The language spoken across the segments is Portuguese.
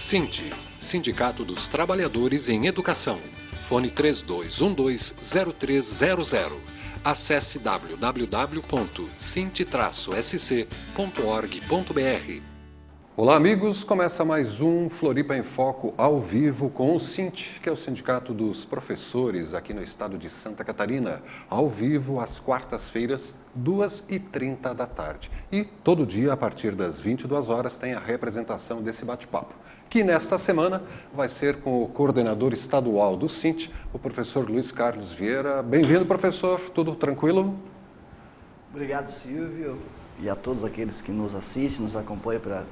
SINT, Sindicato dos Trabalhadores em Educação. Fone 3212-0300. Acesse www.sint-sc.org.br. Olá, amigos. Começa mais um Floripa em Foco ao vivo com o SINT, que é o Sindicato dos Professores aqui no estado de Santa Catarina, ao vivo às quartas-feiras, 2h30 da tarde. E todo dia, a partir das 22 horas, tem a representação desse bate-papo, que nesta semana vai ser com o coordenador estadual do SINT, o professor Luiz Carlos Vieira. Bem-vindo, professor. Tudo tranquilo? Obrigado, Silvio, e a todos aqueles que nos assistem, nos acompanham pela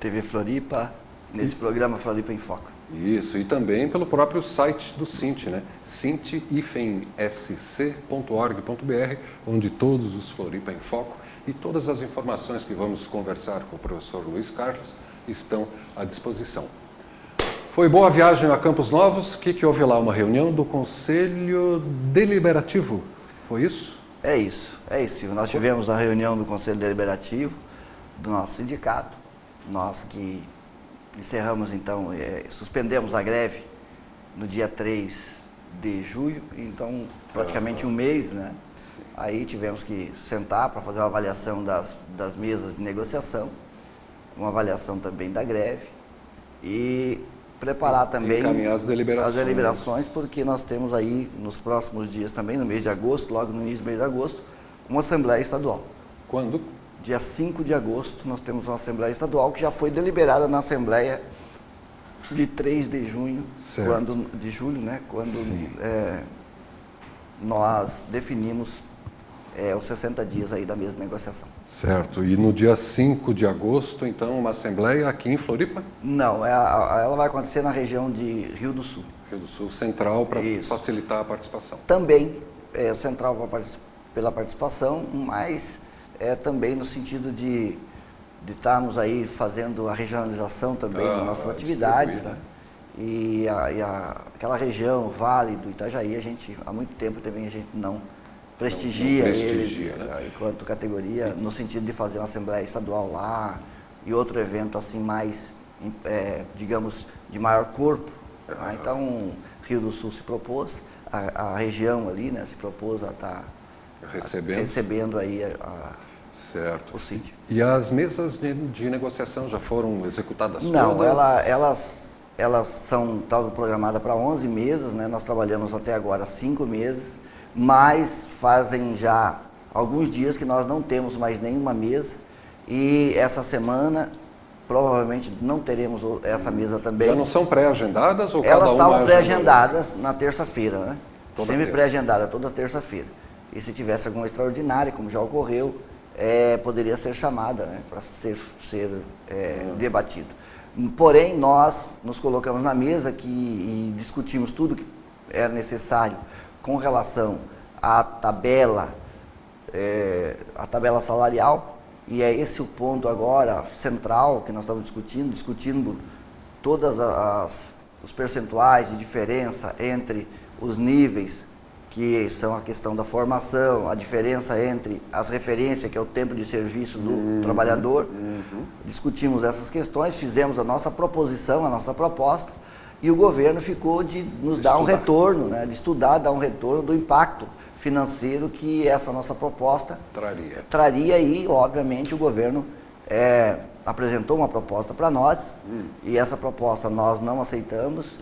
TV Floripa, nesse programa Floripa em Foco. Isso, e também pelo próprio site do SINT, né? sint-sc.org.br, onde todos os Floripa em Foco e todas as informações que vamos conversar com o professor Luiz Carlos estão à disposição. Foi boa a viagem a Campos Novos? O que houve lá? Uma reunião do Conselho Deliberativo, foi isso? É isso, Silvio. Nós tivemos a reunião do Conselho Deliberativo do nosso sindicato, nós que encerramos então, suspendemos a greve no dia 3 de julho, então praticamente um mês, né? Aí tivemos que sentar para fazer uma avaliação das mesas de negociação, uma avaliação também da greve e preparar também as deliberações, porque nós temos aí nos próximos dias também, no mês de agosto, logo no início do mês de agosto, uma Assembleia Estadual. Quando? Dia 5 de agosto nós temos uma Assembleia Estadual que já foi deliberada na Assembleia de 3 de junho, de julho, né? Quando nós definimos os 60 dias aí da mesa de negociação. Certo. E no dia 5 de agosto, então, uma Assembleia aqui em Floripa? Não, ela vai acontecer na região de Rio do Sul. Rio do Sul, central, para facilitar a participação. Também central pela participação, mas também no sentido de estarmos aí fazendo a regionalização também das nossas atividades, né? E aquela região, Vale do Itajaí, a gente há muito tempo também a gente não prestigia ele, né? Enquanto categoria, no sentido de fazer uma Assembleia Estadual lá e outro evento assim mais, digamos, de maior corpo. Então, Rio do Sul se propôs, a região ali, né, se propôs a estar recebendo aí certo. O SINT. E as mesas de negociação já foram executadas todas? Não, elas estavam programadas para 11 mesas, né? Nós trabalhamos até agora 5 meses, mas fazem já alguns dias que nós não temos mais nenhuma mesa e essa semana provavelmente não teremos essa mesa também. Já não são pré-agendadas? Elas estavam pré-agendadas na terça-feira, né? Sempre pré-agendada, toda terça-feira. E se tivesse alguma extraordinária, como já ocorreu, poderia ser chamada, né, para ser debatido. Porém, nós nos colocamos na mesa e discutimos tudo que era necessário com relação à tabela salarial, e é esse o ponto agora central que nós estamos discutindo todas os percentuais de diferença entre os níveis, que são a questão da formação, a diferença entre as referências, que é o tempo de serviço do trabalhador. Discutimos essas questões, fizemos a nossa proposição, a nossa proposta, e o governo ficou de nos dar um retorno, né, de estudar, dar um retorno do impacto financeiro que essa nossa proposta traria e, obviamente, o governo apresentou uma proposta para nós, e essa proposta nós não aceitamos,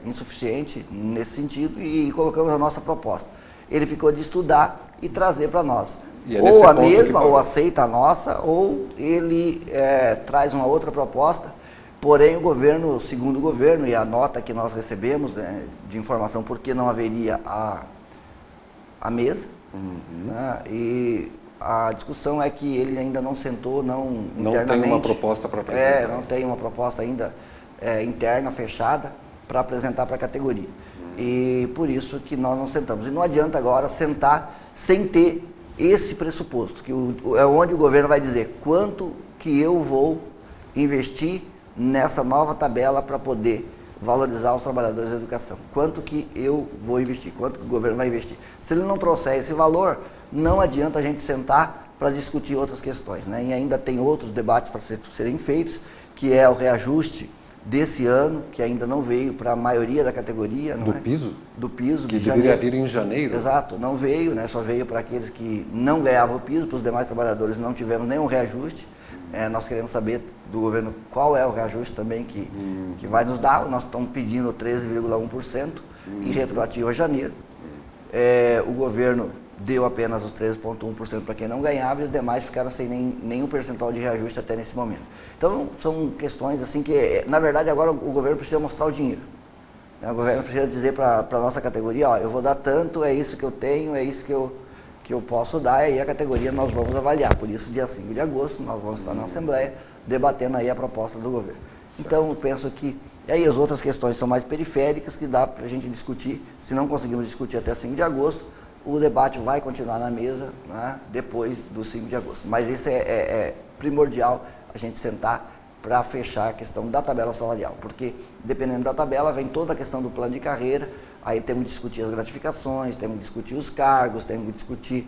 insuficiente nesse sentido, e colocamos a nossa proposta. Ele ficou de estudar e trazer para nós. Ou a mesma, ou aceita a nossa, ou ele traz uma outra proposta, porém o governo, segundo o governo, e a nota que nós recebemos, né, de informação porque não haveria a mesa, né, e a discussão é que ele ainda não sentou, internamente. Não tem uma proposta para apresentar. Não tem uma proposta ainda interna, fechada, para apresentar para a categoria. E por isso que nós não sentamos. E não adianta agora sentar sem ter esse pressuposto, que é onde o governo vai dizer quanto que eu vou investir nessa nova tabela para poder valorizar os trabalhadores da educação. Quanto que eu vou investir, quanto que o governo vai investir. Se ele não trouxer esse valor, não adianta a gente sentar para discutir outras questões, né? E ainda tem outros debates para serem feitos, que é o reajuste desse ano, que ainda não veio para a maioria da categoria. Do piso? Do piso. Que deveria vir em janeiro. Exato, não veio, né? Só veio para aqueles que não ganhavam o piso, para os demais trabalhadores não tivemos nenhum reajuste. Nós queremos saber do governo qual é o reajuste também que vai nos dar. Nós estamos pedindo 13,1% e retroativo a janeiro. O governo deu apenas os 13,1% para quem não ganhava e os demais ficaram sem nenhum percentual de reajuste até nesse momento. Então, são questões assim que, na verdade, agora o governo precisa mostrar o dinheiro. O governo precisa dizer para a nossa categoria, ó, eu vou dar tanto, é isso que eu tenho, é isso que eu posso dar, e aí a categoria nós vamos avaliar. Por isso, dia 5 de agosto, nós vamos estar na Assembleia debatendo aí a proposta do governo. Certo. Então, eu penso que... E aí as outras questões são mais periféricas, que dá para a gente discutir. Se não conseguimos discutir até 5 de agosto, o debate vai continuar na mesa, né, depois do 5 de agosto. Mas isso é primordial, a gente sentar para fechar a questão da tabela salarial, porque dependendo da tabela vem toda a questão do plano de carreira, aí temos que discutir as gratificações, temos que discutir os cargos, temos que discutir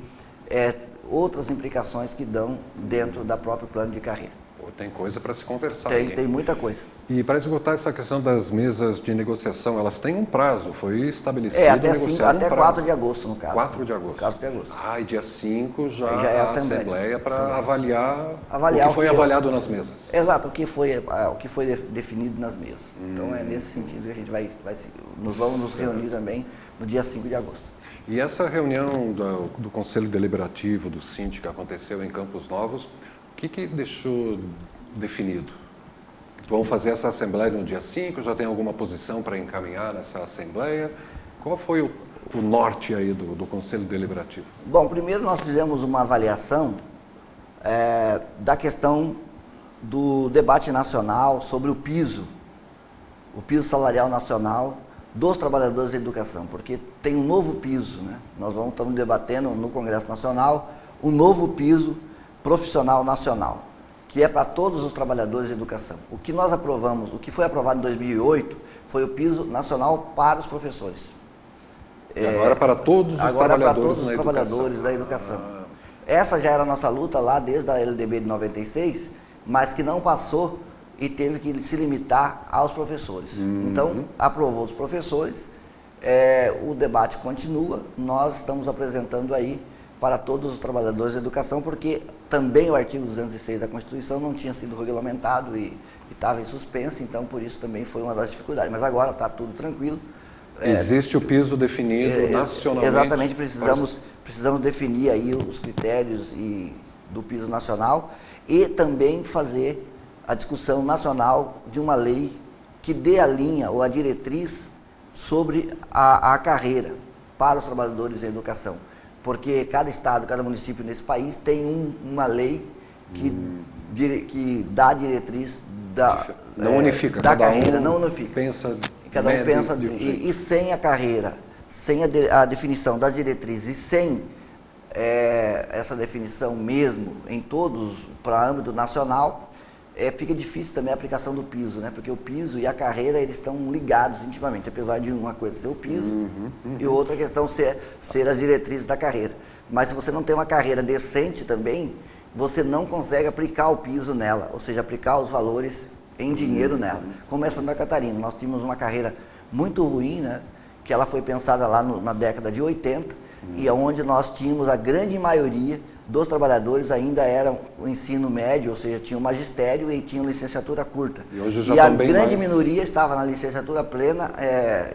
outras implicações que dão dentro da própria plano de carreira. Tem coisa para se conversar. Tem muita coisa. E para esgotar essa questão das mesas de negociação, elas têm um prazo, foi estabelecido até 4 de agosto, no caso. 4 de agosto. 4 de agosto. E dia 5 já é a Assembleia para avaliar o que foi avaliado nas mesas. Exato, o que foi definido nas mesas. Então é nesse sentido que a gente vamos nos reunir também no dia 5 de agosto. E essa reunião do Conselho Deliberativo do Síndico que aconteceu em Campos Novos, o que deixou definido? Vão fazer essa Assembleia no dia 5? Já tem alguma posição para encaminhar nessa Assembleia? Qual foi o norte aí do Conselho Deliberativo? Bom, primeiro nós fizemos uma avaliação da questão do debate nacional sobre o piso salarial nacional dos trabalhadores da educação, porque tem um novo piso, né? Nós estamos debatendo no Congresso Nacional um novo piso profissional nacional, que é para todos os trabalhadores de educação. O que nós aprovamos, o que foi aprovado em 2008, foi o piso nacional para os professores. Agora para todos os trabalhadores da educação. Essa já era a nossa luta lá desde a LDB de 96, mas que não passou e teve que se limitar aos professores. Então, aprovou os professores, o debate continua, nós estamos apresentando aí para todos os trabalhadores da educação, porque também o artigo 206 da Constituição não tinha sido regulamentado e estava em suspenso, então por isso também foi uma das dificuldades. Mas agora está tudo tranquilo. Existe o piso definido nacionalmente? Exatamente, precisamos definir aí os critérios do piso nacional e também fazer a discussão nacional de uma lei que dê a linha ou a diretriz sobre a carreira para os trabalhadores em educação. Porque cada estado, cada município nesse país tem uma lei que dá a diretriz não unifica, da carreira, não unifica. Cada um pensa e sem a carreira, sem a definição das diretrizes e sem essa definição mesmo em todos para âmbito nacional, fica difícil também a aplicação do piso, né? Porque o piso e a carreira eles estão ligados intimamente, apesar de uma coisa ser o piso e outra questão ser as diretrizes da carreira. Mas se você não tem uma carreira decente também, você não consegue aplicar o piso nela, ou seja, aplicar os valores em dinheiro nela. Como essa Santa Catarina, nós tínhamos uma carreira muito ruim, né? Que ela foi pensada lá na década de 80 e onde nós tínhamos a grande maioria dos trabalhadores ainda eram o ensino médio, ou seja, tinha o magistério e tinha licenciatura curta. E a grande minoria estava na licenciatura plena,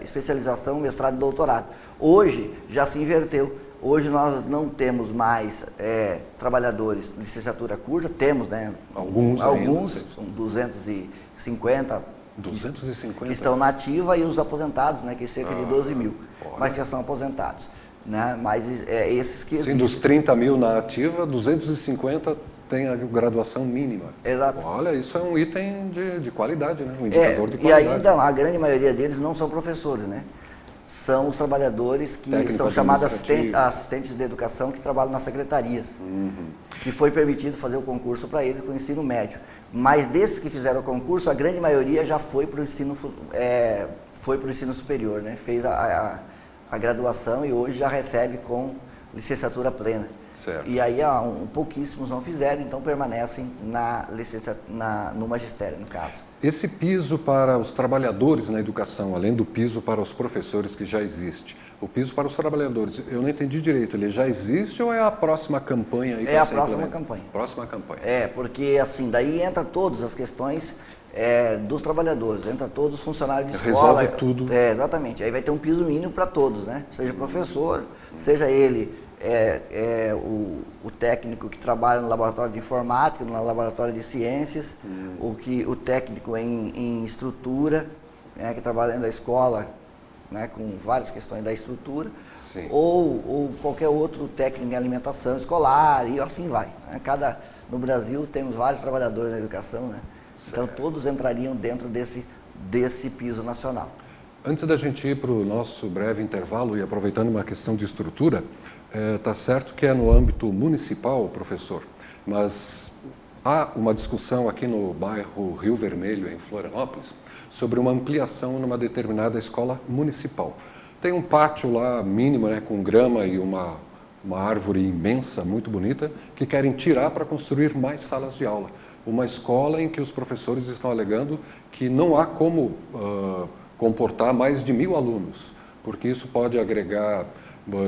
especialização, mestrado e doutorado. Hoje já se inverteu. Hoje nós não temos mais trabalhadores de licenciatura curta, temos, né? Alguns são 250 que estão na ativa e os aposentados, né? Que é cerca de 12 mil, mas que já são aposentados. Né? Mas esses que existem. Sim, dos 30 mil na ativa, 250 tem a graduação mínima. Exato. Olha, isso é um item de qualidade, né? Um indicador de qualidade. E ainda a grande maioria deles não são professores, né? São os trabalhadores que são chamados assistentes de educação que trabalham nas secretarias. Que foi permitido fazer o concurso para eles com o ensino médio. Mas desses que fizeram o concurso, a grande maioria já foi para o ensino superior, né? Fez a graduação e hoje já recebe com licenciatura plena. Certo. E aí pouquíssimos não fizeram, então permanecem no magistério, no caso. Esse piso para os trabalhadores na educação, além do piso para os professores que já existe, o piso para os trabalhadores, eu não entendi direito, ele já existe ou é a próxima campanha? Aí É a próxima campanha. Próxima campanha. Porque assim, daí entra todas as questões dos trabalhadores, entra todos os funcionários de escola. Resolve tudo. Exatamente, aí vai ter um piso mínimo para todos, né? Seja professor, seja ele o técnico que trabalha no laboratório de informática, no laboratório de ciências, o técnico em estrutura, né, que trabalha dentro da escola, né, com várias questões da estrutura, ou qualquer outro técnico em alimentação escolar, e assim vai. Né? No Brasil temos vários trabalhadores da educação, né? Então todos entrariam dentro desse piso nacional. Antes da gente ir para o nosso breve intervalo e aproveitando uma questão de estrutura, está certo que é no âmbito municipal, professor, mas há uma discussão aqui no bairro Rio Vermelho, em Florianópolis, sobre uma ampliação numa determinada escola municipal. Tem um pátio lá mínimo, né, com grama e uma árvore imensa, muito bonita, que querem tirar para construir mais salas de aula. Uma escola em que os professores estão alegando que não há como comportar mais de 1.000 alunos, porque isso pode agregar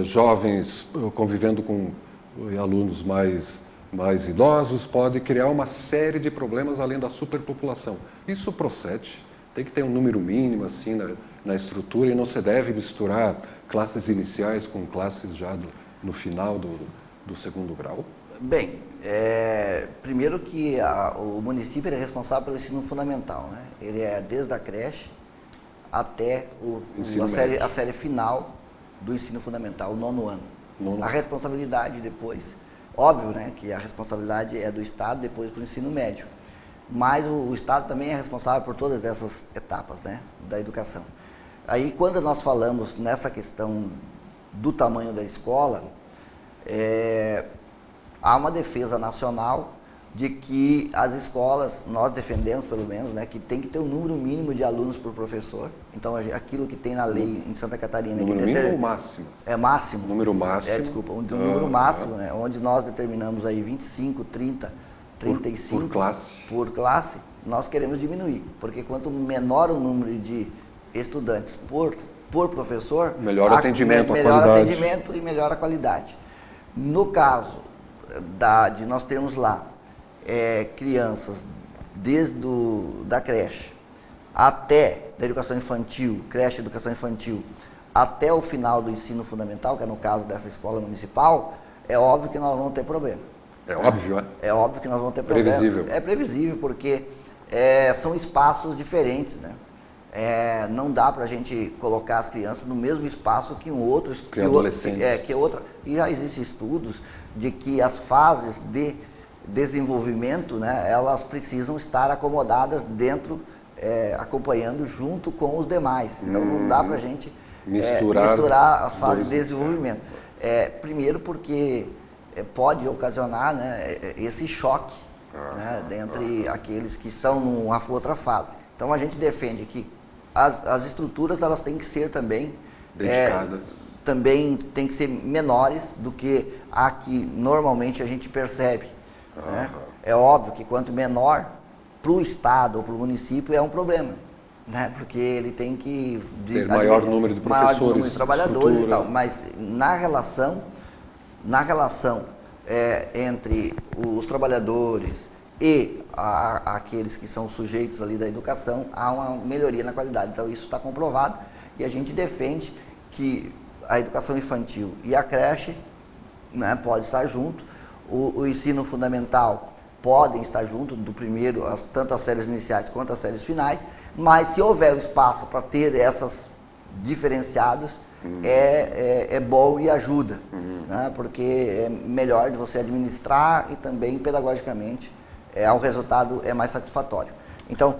jovens convivendo com alunos mais idosos, pode criar uma série de problemas além da superpopulação. Isso procede? Tem que ter um número mínimo assim na estrutura e não se deve misturar classes iniciais com classes já no final do segundo grau? Bem, primeiro que o município é responsável pelo ensino fundamental, né? Ele é desde a creche até a série final do ensino fundamental, o 9º ano. A responsabilidade depois, óbvio, né, que a responsabilidade é do Estado, depois para o ensino médio. Mas o Estado também é responsável por todas essas etapas, né, da educação. Aí, quando nós falamos nessa questão do tamanho da escola, há uma defesa nacional de que as escolas, nós defendemos pelo menos, né, que tem que ter um número mínimo de alunos por professor. Então, aquilo que tem na lei em Santa Catarina... Número mínimo ou máximo? É máximo. Número máximo. Desculpa, um número máximo, né, onde nós determinamos aí 25, 30, 35... Por classe. Por classe, nós queremos diminuir, porque quanto menor o número de estudantes por professor... Melhor o atendimento, a qualidade. Melhor atendimento e melhor a qualidade. No caso de nós termos lá crianças desde da creche até da educação infantil, creche, educação infantil, até o final do ensino fundamental, que é no caso dessa escola municipal, é óbvio que nós vamos ter problema. É óbvio, É óbvio que nós vamos ter problema. Previsível. É previsível, porque são espaços diferentes, né? Não dá para a gente colocar as crianças no mesmo espaço que um outro, que adolescentes. E já existem estudos de que as fases de desenvolvimento, né, elas precisam estar acomodadas dentro, acompanhando junto com os demais. Então não dá para a gente misturar as fases de desenvolvimento. Primeiro porque pode ocasionar, né, esse choque, né, dentre aqueles que estão numa outra fase. Então a gente defende que as estruturas elas têm que ser também dedicadas. Também tem que ser menores do que a que normalmente a gente percebe. Né? É óbvio que quanto menor para o Estado ou para o município é um problema, né? Porque ele tem que ter maior número de professores, maior número de trabalhadores e tal. Mas na relação entre os trabalhadores e aqueles que são sujeitos ali da educação, há uma melhoria na qualidade. Então isso está comprovado e a gente defende que a educação infantil e a creche, né, pode estar junto, o ensino fundamental podem estar junto, do primeiro, tanto as séries iniciais quanto as séries finais, mas se houver espaço para ter essas diferenciadas, é bom e ajuda, né, porque é melhor de você administrar e também pedagogicamente o resultado é mais satisfatório. Então,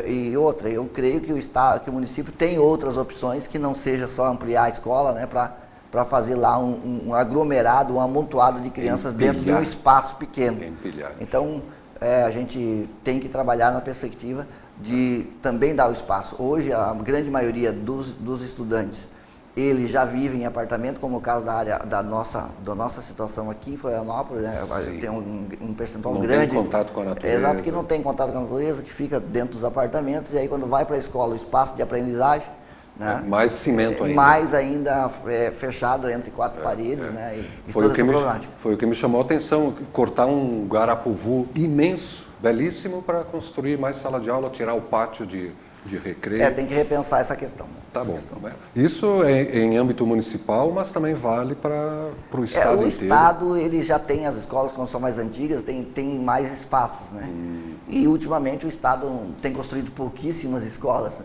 e outra, eu creio que o município tem outras opções que não seja só ampliar a escola, né, para fazer lá um aglomerado, um amontoado de crianças dentro de um espaço pequeno. Então, a gente tem que trabalhar na perspectiva de também dar o espaço. Hoje, a grande maioria dos estudantes eles já vivem em apartamento, como o caso da nossa situação aqui em Florianópolis, né? Tem um percentual grande. Não tem contato com a natureza. Exato, que não tem contato com a natureza, que fica dentro dos apartamentos, e aí quando vai para a escola, o espaço de aprendizagem, né? Mais cimento ainda. Mais ainda fechado entre quatro paredes, né? E Foi toda essa problemática. Foi o que me chamou a atenção, cortar um garapuvu imenso, belíssimo, para construir mais sala de aula, tirar o pátio de recreio. Tem que repensar essa questão. Tá bom. Isso é em âmbito municipal, mas também vale para o Estado inteiro. O Estado, ele já tem as escolas, quando são mais antigas, tem mais espaços, né? E, ultimamente, o Estado tem construído pouquíssimas escolas. Né?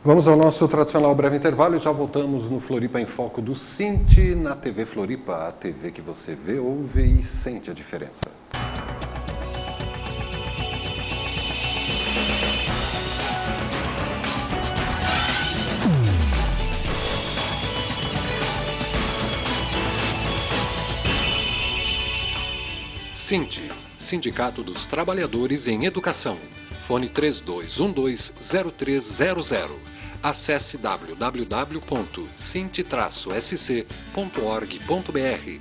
Vamos ao nosso tradicional breve intervalo e já voltamos no Floripa em Foco do Cinti, na TV Floripa, a TV que você vê, ouve e sente a diferença. Cinti, Sindicato dos Trabalhadores em Educação. Fone 3212-0300. Acesse www.cinti-sc.org.br.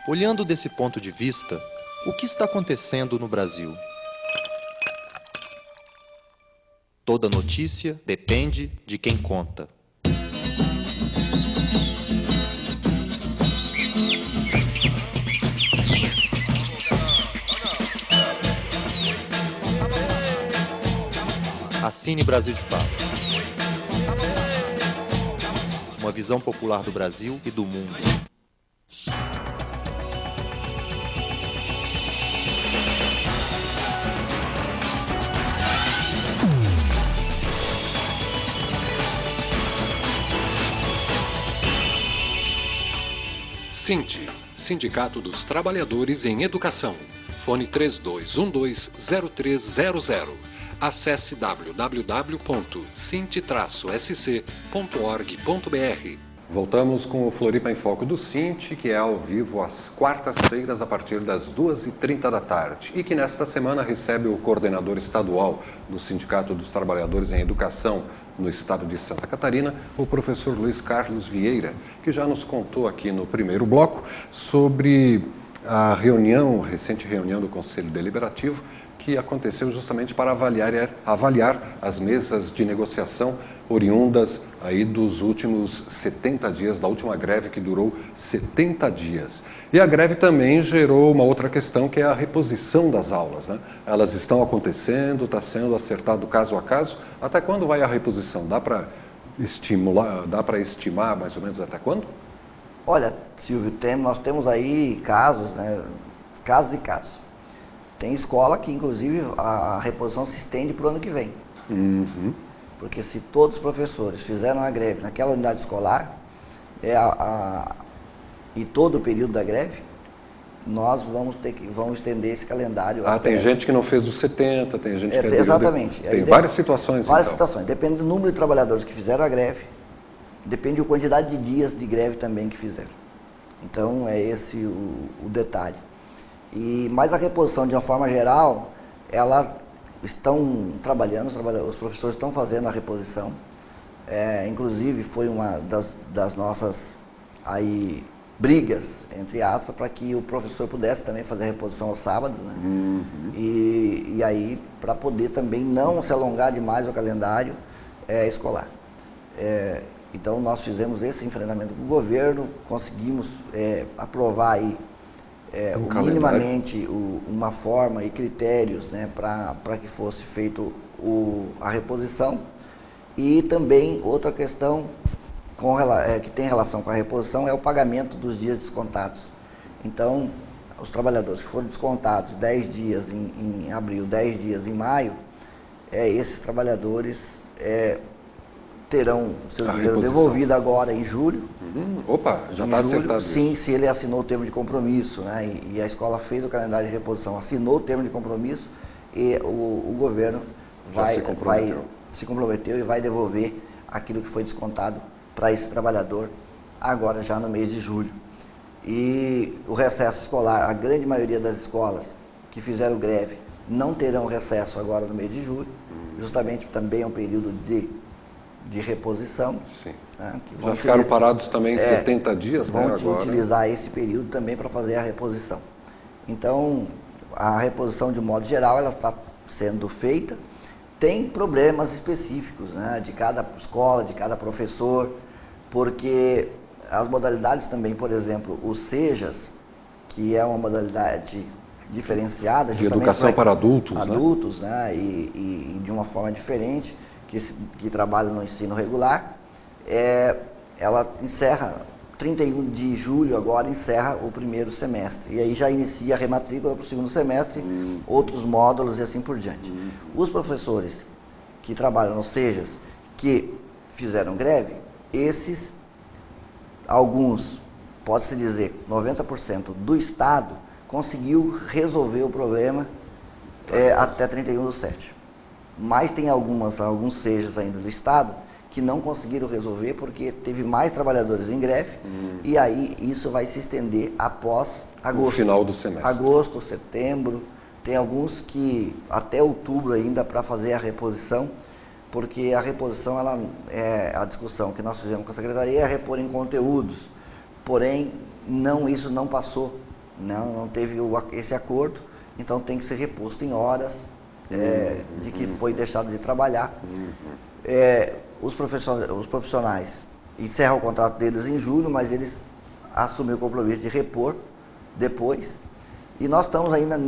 Olhando desse ponto de vista, o que está acontecendo no Brasil? Toda notícia depende de quem conta. Assine Brasil de Fato. Uma visão popular do Brasil e do mundo. Cinti, Sindicato dos Trabalhadores em Educação. Fone 3212-0300. Acesse www.cinti-sc.org.br. Voltamos com o Floripa em Foco do Cinti, que é ao vivo às quartas-feiras a partir das 2h30 da tarde e que nesta semana recebe o coordenador estadual do Sindicato dos Trabalhadores em Educação no estado de Santa Catarina, o professor Luiz Carlos Vieira, que já nos contou aqui no primeiro bloco sobre a recente reunião do Conselho Deliberativo, que aconteceu justamente para avaliar as mesas de negociação oriundas aí dos últimos 70 dias, da última greve que durou 70 dias. E a greve também gerou uma outra questão, que é a reposição das aulas, né? Elas estão acontecendo, está sendo acertado caso a caso. Até quando vai a reposição? Dá para estimar mais ou menos até quando? Olha, Silvio, nós temos aí casos, né? Casos e casos. Tem escola que, inclusive, a reposição se estende para o ano que vem. Uhum. Porque se todos os professores fizeram a greve naquela unidade escolar, e todo o período da greve, nós vamos estender esse calendário. Tem gente que não fez os 70, tem gente que exatamente. Tem várias situações. Várias situações. Depende do número de trabalhadores que fizeram a greve, depende da quantidade de dias de greve também que fizeram. Então, é esse o detalhe. Mas a reposição, de uma forma geral, elas estão trabalhando, os professores estão fazendo a reposição. Inclusive, foi uma das nossas brigas, entre aspas, para que o professor pudesse também fazer a reposição aos sábados, né? Uhum. E aí, para poder também não se alongar demais o calendário escolar. Então, nós fizemos esse enfrentamento com o governo, conseguimos aprovar aí minimamente uma forma e critérios, né, para que fosse feito a reposição. E também outra questão que tem relação com a reposição é o pagamento dos dias descontados. Então, os trabalhadores que foram descontados 10 dias em abril, 10 dias em maio, esses trabalhadores terão o seu dinheiro devolvido agora em julho. Opa, já está acertado. Sim, se ele assinou o termo de compromisso, né, e a escola fez o calendário de reposição, assinou o termo de compromisso, e o governo se comprometeu e vai devolver aquilo que foi descontado para esse trabalhador agora já no mês de julho. E o recesso escolar, a grande maioria das escolas que fizeram greve não terão recesso agora no mês de julho, justamente também é um período de reposição. Sim. Né, que Já ficaram parados também 70 dias, vão né, agora. utilizar esse período também para fazer a reposição. Então, a reposição de modo geral, ela está sendo feita. Tem problemas específicos, né, de cada escola, de cada professor, porque as modalidades também, por exemplo, o SEJAS, que é uma modalidade diferenciada, de educação para adultos, né, e de uma forma diferente, que trabalha no ensino regular, ela encerra, 31 de julho agora encerra o primeiro semestre, e aí já inicia a rematrícula para o segundo semestre, outros módulos e assim por diante. Os professores que trabalham no SEJAS, que fizeram greve, esses, alguns, pode-se dizer, 90% do Estado conseguiu resolver o problema até 31/7. Mas tem alguns SEJAS ainda do Estado que não conseguiram resolver porque teve mais trabalhadores em greve e aí isso vai se estender após agosto. No final do semestre. Agosto, setembro, tem alguns que até outubro ainda para fazer a reposição, porque a reposição, a discussão que nós fizemos com a Secretaria é repor em conteúdos, porém isso não passou, não teve esse acordo, então tem que ser reposto em horas de que foi deixado de trabalhar. Os profissionais encerram o contrato deles em julho, mas eles assumiram o compromisso de repor depois. E nós estamos ainda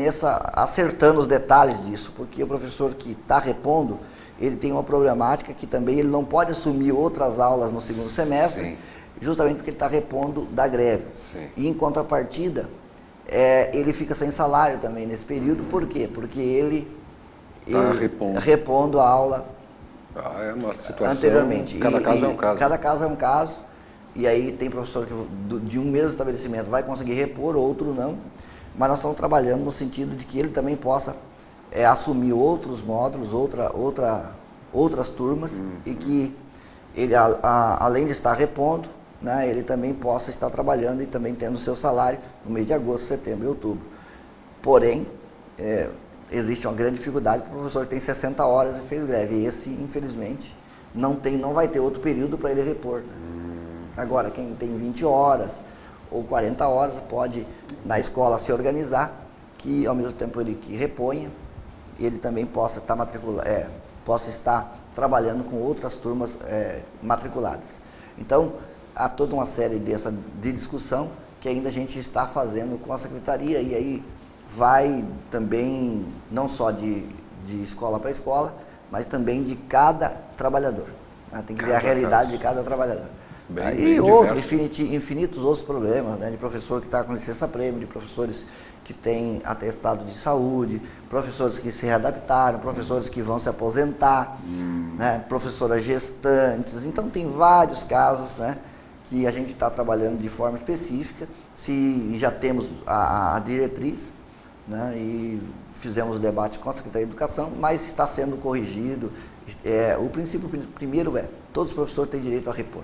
acertando os detalhes disso, porque o professor que está repondo, ele tem uma problemática que também ele não pode assumir outras aulas no segundo semestre, Sim. justamente porque ele está repondo da greve. Sim. E em contrapartida, ele fica sem salário também nesse período. Por quê? Porque ele repondo a aula é uma situação, anteriormente. Cada caso é um caso. Cada caso é um caso, e aí tem professor que de um mesmo estabelecimento vai conseguir repor, outro não, mas nós estamos trabalhando no sentido de que ele também possa assumir outros módulos, outras turmas, e que ele, além de estar repondo, né, ele também possa estar trabalhando e também tendo seu salário no mês de agosto, setembro e outubro. Porém, existe uma grande dificuldade para o professor que tem 60 horas e fez greve. E esse, infelizmente, não vai ter outro período para ele repor. Né? Agora, quem tem 20 horas ou 40 horas pode, na escola, se organizar, que ao mesmo tempo que reponha, ele também possa estar trabalhando com outras turmas matriculadas. Então, há toda uma série de discussão que ainda a gente está fazendo com a Secretaria, e aí vai também, não só de escola para escola, mas também de cada trabalhador. Né? Tem que ver a realidade de cada trabalhador. E infinitos outros problemas, né? De professor que está com licença-prêmio, de professores que têm atestado de saúde, professores que se readaptaram, professores que vão se aposentar, né? Professoras gestantes. Então, tem vários casos, né, que a gente está trabalhando de forma específica. Se já temos a diretriz, né, e fizemos o debate com a Secretaria de Educação, mas está sendo corrigido. O princípio primeiro todos os professores têm direito a repor.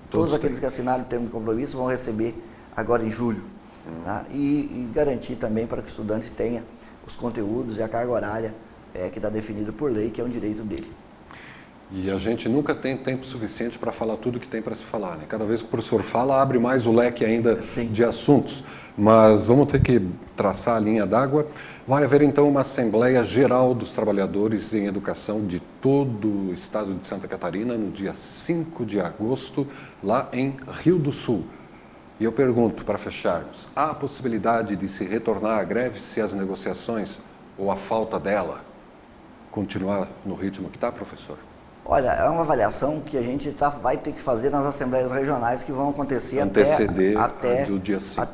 Todos aqueles que assinaram o termo de compromisso vão receber agora em julho. Tá? E garantir também para que o estudante tenha os conteúdos e a carga horária que está definido por lei, que é um direito dele. E a gente nunca tem tempo suficiente para falar tudo que tem para se falar, né? Cada vez que o professor fala, abre mais o leque ainda de assuntos. Mas vamos ter que traçar a linha d'água. Vai haver então uma Assembleia Geral dos Trabalhadores em Educação de todo o estado de Santa Catarina no dia 5 de agosto, lá em Rio do Sul. E eu pergunto, para fecharmos, há a possibilidade de se retornar à greve se as negociações ou a falta dela continuar no ritmo que está, professor? Olha, é uma avaliação que a gente vai ter que fazer nas assembleias regionais que vão acontecer até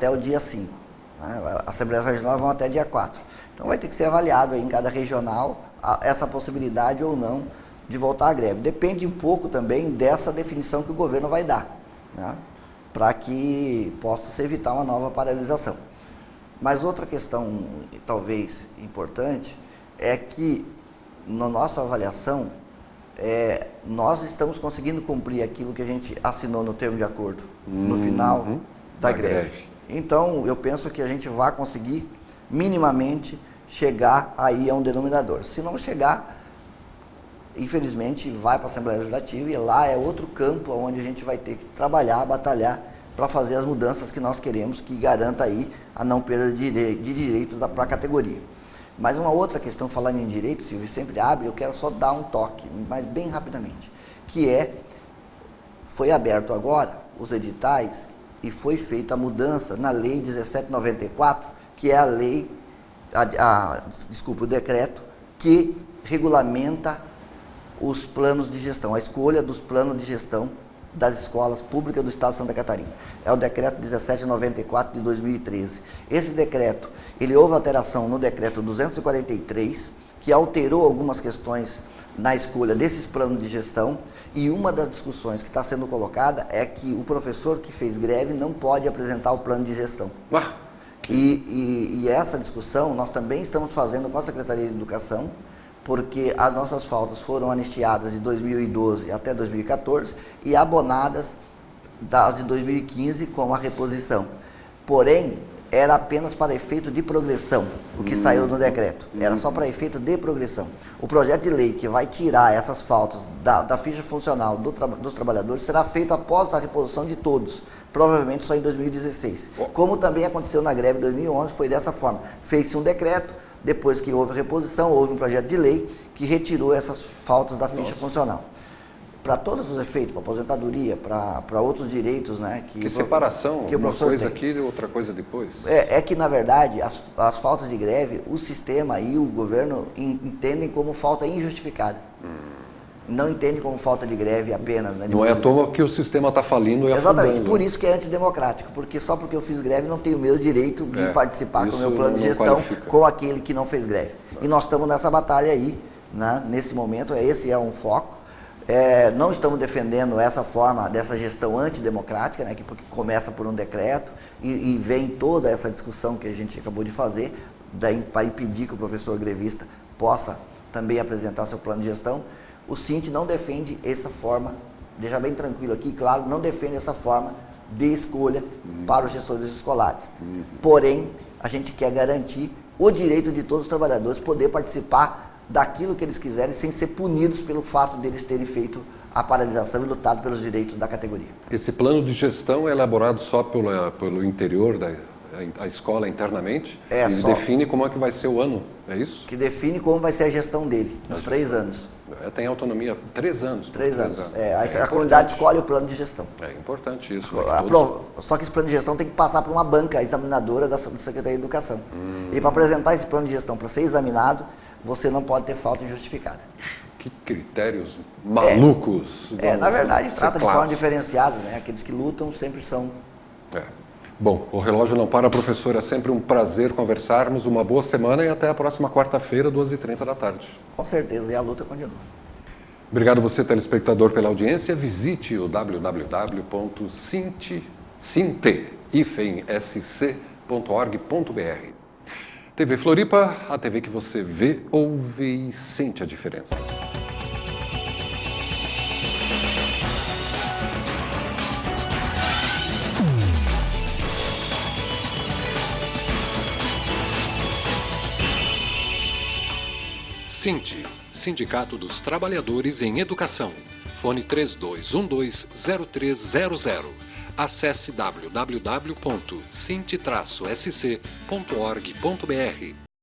o dia 5. Né? As assembleias regionais vão até dia 4. Então vai ter que ser avaliado aí em cada regional essa possibilidade ou não de voltar à greve. Depende um pouco também dessa definição que o governo vai dar, né? Para que possa se evitar uma nova paralisação. Mas outra questão, talvez importante, é que na nossa avaliação, nós estamos conseguindo cumprir aquilo que a gente assinou no termo de acordo, no final da greve. Então, eu penso que a gente vai conseguir minimamente chegar aí a um denominador. Se não chegar, infelizmente vai para a Assembleia Legislativa e lá é outro campo onde a gente vai ter que trabalhar, batalhar para fazer as mudanças que nós queremos, que garanta aí a não perda de direitos para a categoria. Mas uma outra questão, falando em direito, Silvio, sempre abre, eu quero só dar um toque, mas bem rapidamente, que foi aberto agora os editais e foi feita a mudança na Lei 1794, que é a lei, o decreto que regulamenta os planos de gestão, a escolha dos planos de gestão das escolas públicas do Estado de Santa Catarina. É o decreto 1794 de 2013. Esse decreto, houve alteração no decreto 243, que alterou algumas questões na escolha desses planos de gestão, e uma das discussões que está sendo colocada é que o professor que fez greve não pode apresentar o plano de gestão. E essa discussão nós também estamos fazendo com a Secretaria de Educação, porque as nossas faltas foram anistiadas de 2012 até 2014 e abonadas das de 2015 com a reposição. Porém, era apenas para efeito de progressão, o que saiu no decreto. Era só para efeito de progressão. O projeto de lei que vai tirar essas faltas da ficha funcional dos trabalhadores será feito após a reposição de todos, provavelmente só em 2016. Como também aconteceu na greve de 2011, foi dessa forma. Fez-se um decreto, depois que houve reposição, houve um projeto de lei que retirou essas faltas da ficha funcional. Para todos os efeitos, para aposentadoria, para outros direitos, né? Que separação, que uma coisa aqui e outra coisa depois. É que, na verdade, as faltas de greve, o sistema e o governo entendem como falta injustificada. Não entendem como falta de greve apenas. Né, não é à toa que o sistema está falindo e afundando. Exatamente, por isso que é antidemocrático, porque só porque eu fiz greve não tenho o meu direito de participar com o meu plano de gestão qualifica. Com aquele que não fez greve. E nós estamos nessa batalha aí, né, nesse momento, esse é um foco. Não estamos defendendo essa forma dessa gestão antidemocrática, né, porque começa por um decreto e vem toda essa discussão que a gente acabou de fazer para impedir que o professor grevista possa também apresentar seu plano de gestão. O Sint não defende essa forma, deixa bem tranquilo aqui, claro, não defende essa forma de escolha para os gestores escolares. Porém, a gente quer garantir o direito de todos os trabalhadores poder participar daquilo que eles quiserem, sem ser punidos pelo fato deles terem feito a paralisação e lutado pelos direitos da categoria. Esse plano de gestão é elaborado só pelo interior da escola internamente? E define como é que vai ser o ano, é isso? Que define como vai ser a gestão dele, nos 3 anos. Tem autonomia 3 anos. 3 anos. A comunidade escolhe o plano de gestão. É importante isso. Só que esse plano de gestão tem que passar por uma banca examinadora da Secretaria de Educação. E para apresentar esse plano de gestão para ser examinado, você não pode ter falta injustificada. Que critérios malucos. Na verdade, trata de forma diferenciada, né? Aqueles que lutam sempre são. Bom, o relógio não para, professor. É sempre um prazer conversarmos. Uma boa semana e até a próxima quarta-feira, 2h30 da tarde. Com certeza, e a luta continua. Obrigado você, telespectador, pela audiência. Visite o www.sint.org.br. TV Floripa, a TV que você vê, ouve e sente a diferença. Sint, Sindicato dos Trabalhadores em Educação. Fone 3212-0300. Acesse www.sint-sc.org.br.